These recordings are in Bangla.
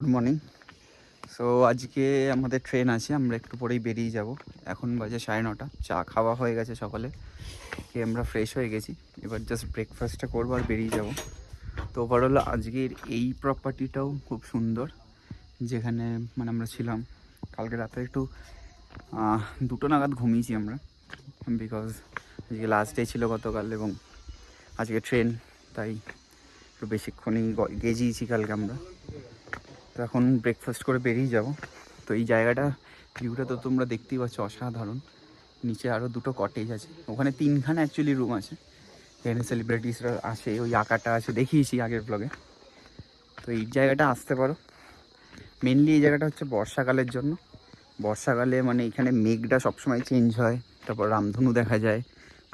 Good morning. সো আজকে আমাদের ট্রেন আছে, আমরা একটু পরেই বেরিয়ে যাব। এখন বাজে 9:30। চা খাওয়া হয়ে গেছে সকালে, খেয়ে আমরা ফ্রেশ হয়ে গেছি। এবার জাস্ট ব্রেকফাস্টটা করবো আর বেরিয়ে যাব। তো ওভারঅল আজকের এই প্রপার্টিটাও খুব সুন্দর, যেখানে মানে আমরা ছিলাম। কালকে রাতে একটু 2টো নাগাদ ঘুমিয়েছি আমরা, বিকজ আজকে লাস্ট ডে ছিল গতকাল এবং আজকে ট্রেন, তাই একটু বেশিক্ষণই গেজিয়েছি কালকে আমরা। তো এখন ব্রেকফাস্ট করে বেরিয়ে যাব। তো এই জায়গাটা ভিউটা তো তোমরা দেখতেই পাচ্ছ, অসাধারণ। নিচে আরও 2টো কটেজ আছে, ওখানে 3খানা অ্যাকচুয়ালি রুম আছে। এখানে সেলিব্রিটিসরা আসে, ওই আঁকাটা আছে, দেখিয়েছি আগের ব্লগে। তো এই জায়গাটা আসতে পারো। মেনলি এই জায়গাটা হচ্ছে বর্ষাকালের জন্য। বর্ষাকালে মানে এখানে মেঘটা সবসময় চেঞ্জ হয়, তারপর রামধনু দেখা যায়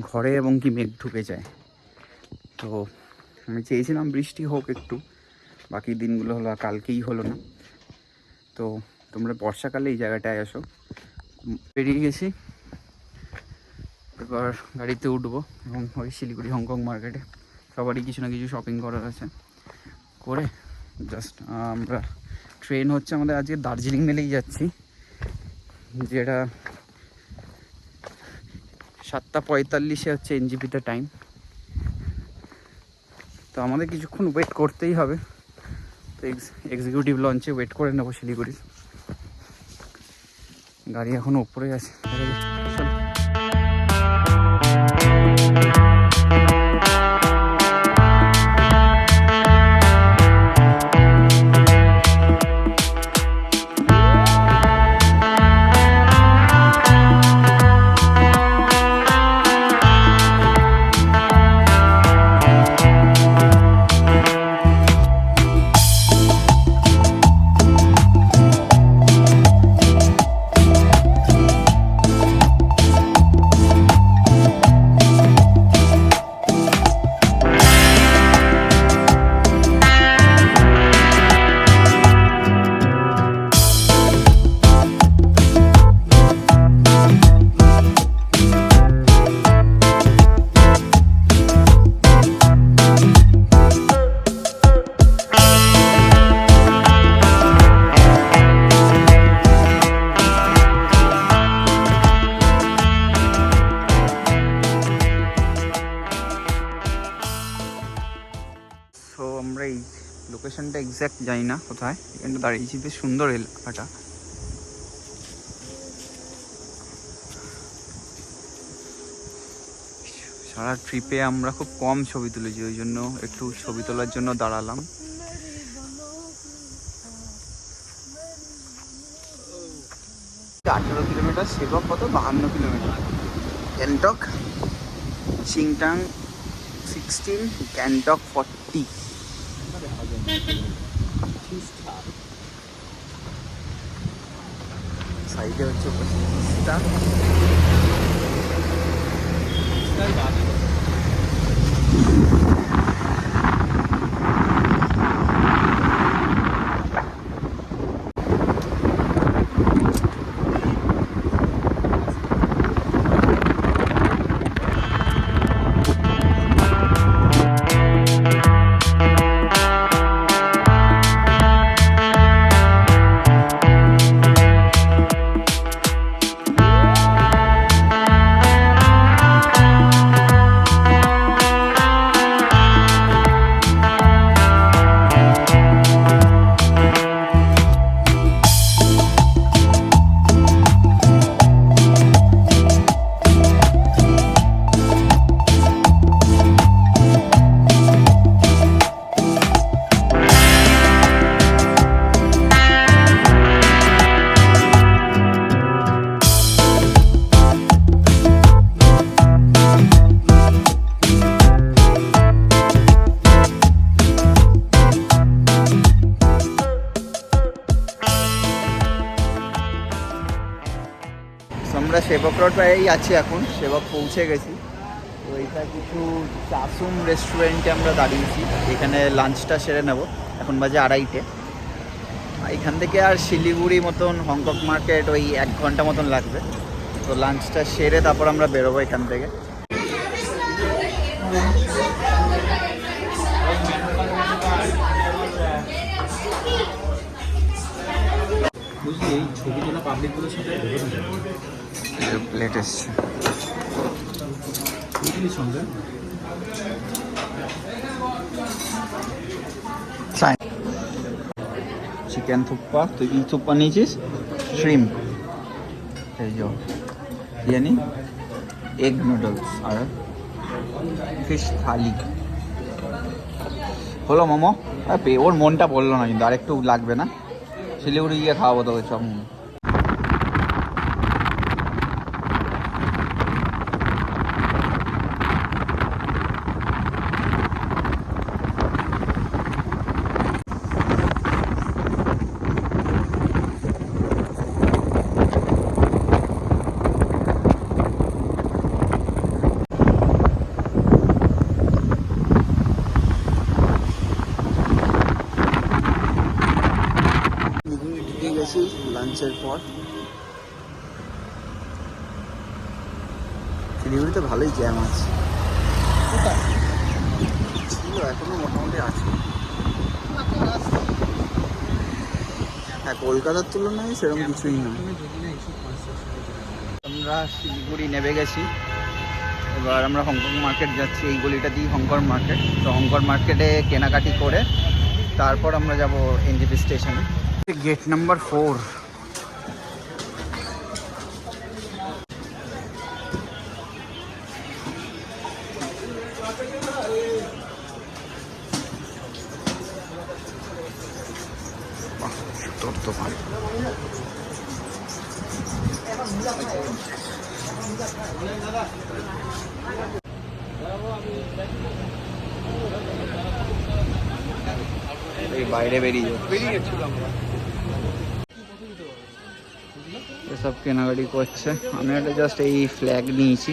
ঘরে এবং কি মেঘ ঢুকে যায়। তো আমি চেয়েছিলাম বৃষ্টি হোক একটু, বাকি দিনগুলো হলো, কালকেই হলো না। তো তোমরা বর্ষাকালে এই জায়গাটায় আসো। বেরিয়ে গেছি, এবার গাড়িতে উঠবো এবং ওই শিলিগুড়ি হংকং মার্কেটে সবারই কিছু না কিছু শপিং করার আছে, করে জাস্ট আমরা ট্রেন হচ্ছে আমাদের আজকে দার্জিলিং মেলেই যাচ্ছি, যেটা 7:45 হচ্ছে এনজিপিতে টাইম। তো আমাদের কিছুক্ষণ ওয়েট করতেই হবে। তো এক্সিকিউটিভ লঞ্চে ওয়েট করে নেবো শিলিগুড়ি। গাড়ি এখনো উপরে আছে। সো আমরা এই লোকেশনটা এক্স্যাক্ট জানি না কোথায়, এখানটা দাঁড়িয়েছি। বেশ সুন্দর এলাকাটা। সারা ট্রিপে আমরা খুব কম ছবি তুলেছি, ওই জন্য একটু ছবি তোলার জন্য দাঁড়ালাম। 18 কিলোমিটার, সেবক কত 52 কিলোমিটার। গ্যাংটক চিংটাং 16, গ্যাংটক 40। সাইডে হচ্ছে তিস্তা। আমরা সেবক রোড পায়েই আছি এখন, সেবক পৌঁছে গেছি। তো এইটা কিছু চাসুম রেস্টুরেন্টে আমরা দাঁড়িয়েছি, এখানে লাঞ্চটা সেরে নেব। এখন বাজে 2:30। এখান থেকে আর শিলিগুড়ি মতন হংকং মার্কেট ওই 1 ঘন্টা মতন লাগবে। তো লাঞ্চটা সেরে তারপর আমরা বেরোবো এখান থেকে। এই ছবি তোলা পাবলিকগুলোর সাথে প্লেট এসছে সঙ্গে চিকেন থুপ্পা, তুই কি থুপ্পা নিয়েছিস? শ্রিম্প, এই যে জানি এগ নুডলস আর ফিশ থালি হলো মোমো। ওর মনটা বললো না, কিন্তু আরেকটু লাগবে না? শিলিগুড়ি গিয়ে খাওয়াবো তোকে সব মোমো। লাঞ্চের পর শিলিগুড়িতে ভালোই জ্যাম আছে, ছিল এখনো মোটামুটি আছে। হ্যাঁ, কলকাতার তুলনায় সেরকম কিছুই না। আমরা শিলিগুড়ি নেমে গেছি, এবার আমরা হংকং মার্কেট যাচ্ছি। এই গলিটা দিই হংকং মার্কেট। তো হংকং মার্কেটে কেনাকাটি করে তারপর আমরা যাব এনজেপি স্টেশনে। Gate number 4। দোকান এই বাইরে বেরিয়ে গেছিল আমরা, এসব কেনাকাটি করছে। আমি একটা জাস্ট এই ফ্ল্যাগ নিয়েছি,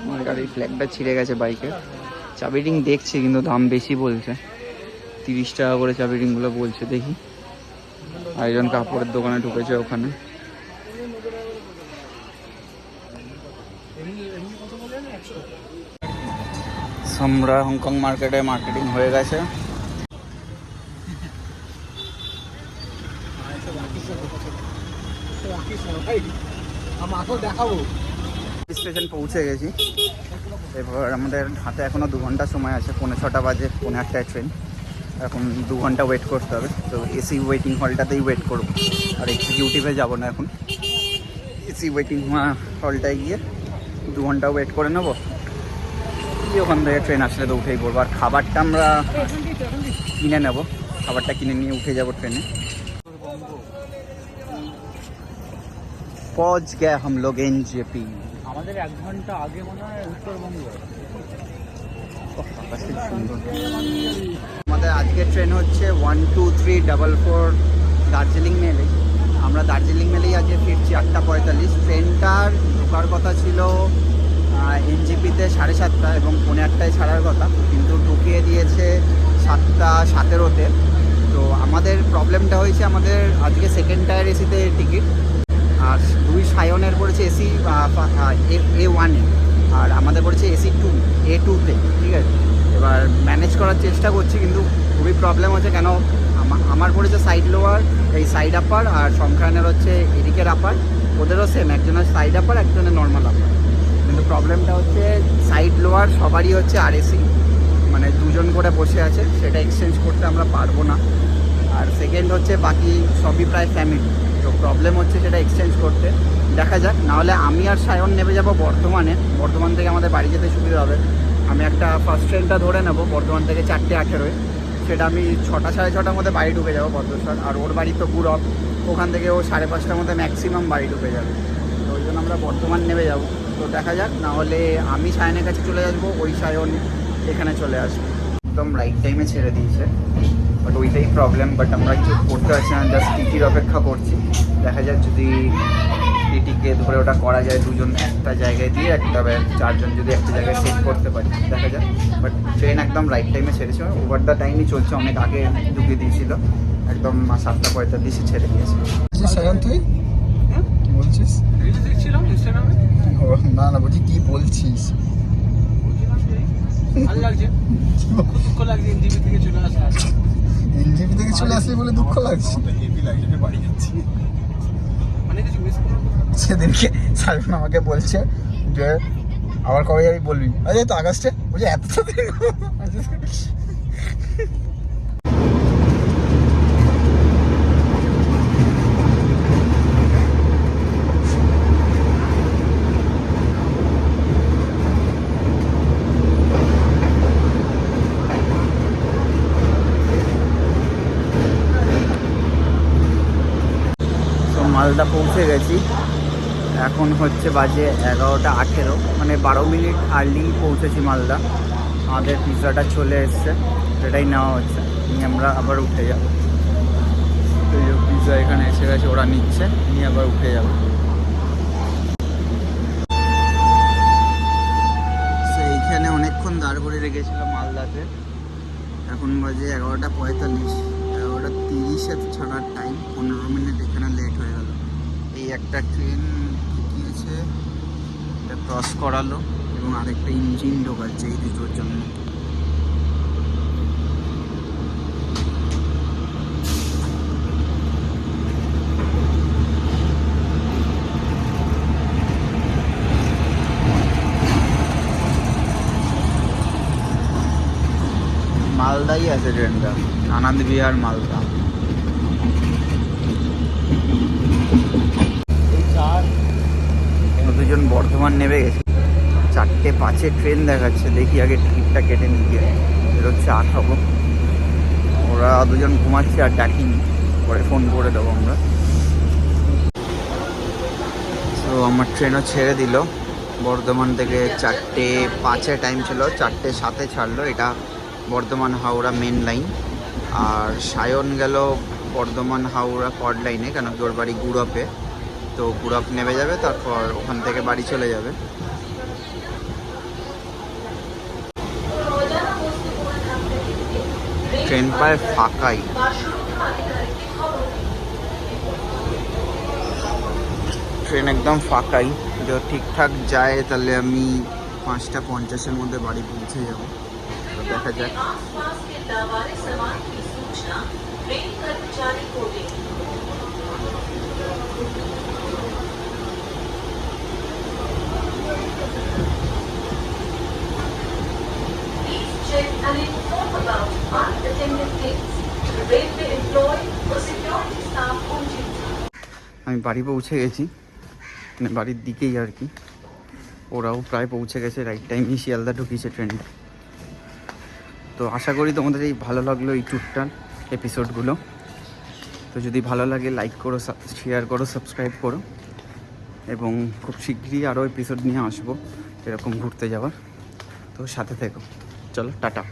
আমার গাড়ির ফ্ল্যাগটা ছিঁড়ে গেছে বাইকের। চাবি রিং দেখছি কিন্তু দাম বেশি বলছে, 30 টাকা করে চাবি রিংগুলো বলছে। দেখি, আরেকজন কাপড়ের দোকানে ঢুকেছে ওখানে। আমরা হংকং মার্কেটে মার্কেটিং হয়ে গেছে। স্টেশন পৌঁছে গেছি। এবার আমাদের হাতে এখনো 2 ঘন্টা সময় আছে, 6:45 বাজে, 8:30 ট্রেন। এখন 2 ঘন্টা ওয়েট করতে হবে। তো এসি ওয়েটিং হলটাতেই ওয়েট করব, আর এক্সিকিউটিভে যাব না এখন। এসি ওয়েটিং হলটায় গিয়ে 2 ঘন্টা ওয়েট করে নেবো, ওখান থেকে ট্রেন আসলে তো উঠেই পড়বো। আর খাবারটা আমরা কিনে নেব, খাবারটা কিনে নিয়ে উঠে যাব ট্রেনে। পৌঁছ গয়ে হাম লোগ এনজেপি। আমাদের 1 ঘন্টা আগে মনে হয় উত্তরবঙ্গ। আমাদের আজকের ট্রেন হচ্ছে 12344 দার্জিলিং মেলে। আমরা দার্জিলিং মেলেই আজকে ফিরছি 8:45। ট্রেনটার ঢোকার কথা ছিল এনজেপিতে 7:30 এবং 8:30 ছাড়ার কথা, কিন্তু ঢুকিয়ে দিয়েছে 7:17-তে। তো আমাদের প্রবলেমটা হয়েছে, আমাদের আজকে সেকেন্ড টায়ার এসিতে টিকিট, আর 2 সায়নের পড়েছে এসি A1-এ, আর আমাদের পড়েছে AC2 A2-তে। ঠিক আছে, এবার ম্যানেজ করার চেষ্টা করছি, কিন্তু খুবই প্রবলেম হচ্ছে। কেন আমার পড়েছে সাইড লোয়ার, এই সাইড আপার, আর সংখ্যায়নের হচ্ছে এদিকের আপার। ওদেরও সেম, একজনের সাইড আপার, একজনের নর্মাল আপার। কিন্তু প্রবলেমটা হচ্ছে সাইড লোয়ার সবারই হচ্ছে RAC, মানে 2 জন করে বসে আছে, সেটা এক্সচেঞ্জ করতে আমরা পারবো না। আর সেকেন্ড হচ্ছে বাকি সবই প্রায় ফ্যামিলি, তো প্রবলেম হচ্ছে সেটা এক্সচেঞ্জ করতে। দেখা যাক, নাহলে আমি আর সায়ন নেমে যাব বর্ধমানে। বর্ধমান থেকে আমাদের বাড়ি যেতে সুবিধা হবে। আমি একটা ফার্স্ট ট্রেনটা ধরে নেব বর্ধমান থেকে 4:18, সেটা আমি 6টা 6:30 মধ্যে বাড়ি ঢুকে যাবো বর্ধমান। আর ওর বাড়ি তো গুরব, ওখান থেকে ও 5:30টার মধ্যে ম্যাক্সিমাম বাড়ি ঢুকে যাবে। তো ওই জন্য আমরা বর্ধমান নেমে যাব। তো দেখা যাক, নাহলে আমি সায়নের কাছে চলে আসবো, ওই সায়ন এখানে চলে আসবে। একদম রাইট টাইমে ছেড়ে দিয়েছে, বাট ওইটাই প্রবলেম। বাট আমরা কিছু করতে পারছি না, জাস্ট টিটির অপেক্ষা করছি। দেখা যাক যদি টিটিকে ধরে ওটা করা যায়, 2 জন একটা জায়গায় দিয়ে, একটা 4 জন যদি একটা জায়গায় সেট করতে পারি, দেখা যাক। বাট ট্রেন একদম রাইট টাইমে ছেড়েছে, ওভার দ্য টাইমই চলছে, অনেক আগে ঢুকিয়ে দিয়েছিল, একদম 7:45 ছেড়ে দিয়েছে। সায়ন তুই কি বলছিস? রিলস দেখছিলাম ইনস্টাগ্রামে। না না, বলছি কি বলছিস? ভালো লাগছে, দুঃখ লাগছে এনজিপি থেকে চলে আসলে। এনজিপি থেকে চলে আসলে বলে দুঃখ লাগছে? হেভি লাগছে, বাড়ি যাচ্ছি। অনেক কিছু মিস করলাম। সেদিনকে সালমান আমাকে বলছে যে আবার কবে যাবি বলবি, আরে তো আগস্টে, বলছে এত তাড়াতাড়ি? তো মালদা পৌঁছে গেছি, এখন হচ্ছে বাজে 11:18, মানে 12 মিনিট আর্লি পৌঁছেছি মালদা। আমাদের পিৎজাটা চলে এসছে, সেটাই নেওয়া হচ্ছে, নিয়ে আমরা আবার উঠে যাব। এই যে পিৎজা এখানে এসে গেছে, ওরা নিচ্ছে, নিয়ে আবার উঠে যাব। এইখানে অনেকক্ষণ দাঁড় করে রেখেছিলাম মালদাতে, এখন বাজে 11:45, 11:30 ছাড়ার টাইম, 15 মিনিট এখানে লেট হয়ে গেল। এই একটা ট্রেন ঢুকিয়েছে, এটা ক্রস করালো, এবং আরেকটা ইঞ্জিন ঢোকাচ্ছে এই দুটোর জন্য। মালদাই আছে ট্রেনটা, আনন্দ বিহার মালদা। দুজন বর্ধমান নেমে গেছে, 4:05 ট্রেন দেখাচ্ছে, দেখি আগে টিকিটটা কেটে নিয়ে এরকম চা খাবো। ওরা দুজন ঘুমাচ্ছে আর ডাকিনি, পরে ফোন করে দেবো আমরা। তো আমার ট্রেনও ছেড়ে দিল বর্ধমান থেকে, 4:05 টাইম ছিল, 4:07 ছাড়লো। এটা বর্ধমান হাওড়া মেন লাইন, আর সায়ন গেল বর্ধমান হাওড়া কড লাইনে, কেন কি ওর বাড়ি গুড়পে, তো গুড়প নেমে যাবে, তারপর ওখান থেকে বাড়ি চলে যাবে। ট্রেন প্রায় ফাঁকাই, ট্রেন একদম ফাঁকাই। যদি ঠিকঠাক যায় তাহলে আমি 5:50 মধ্যে বাড়ি পৌঁছে যাব, তো দেখা যাক। And inform about unattended planes. Railway employee or security staff on duty. আমি বাড়ি পৌঁছে গেছি, মানে বাড়ির দিকেই আর কি। ওরাও প্রায় পৌঁছে গেছে, রাইট টাইমে শিয়ালদা ঢুকিয়েছে ট্রেনটা। তো আশা করি তোমাদের এই ভালো লাগলো এই ট্যুরটার এপিসোডগুলো। তো যদি ভালো লাগে লাইক করো, শেয়ার করো, সাবস্ক্রাইব করো, এবং খুব শীঘ্রই আরও এপিসোড নিয়ে আসবো এরকম ঘুরতে যাওয়ার। তো সাথে থেকো, চলো টাটা।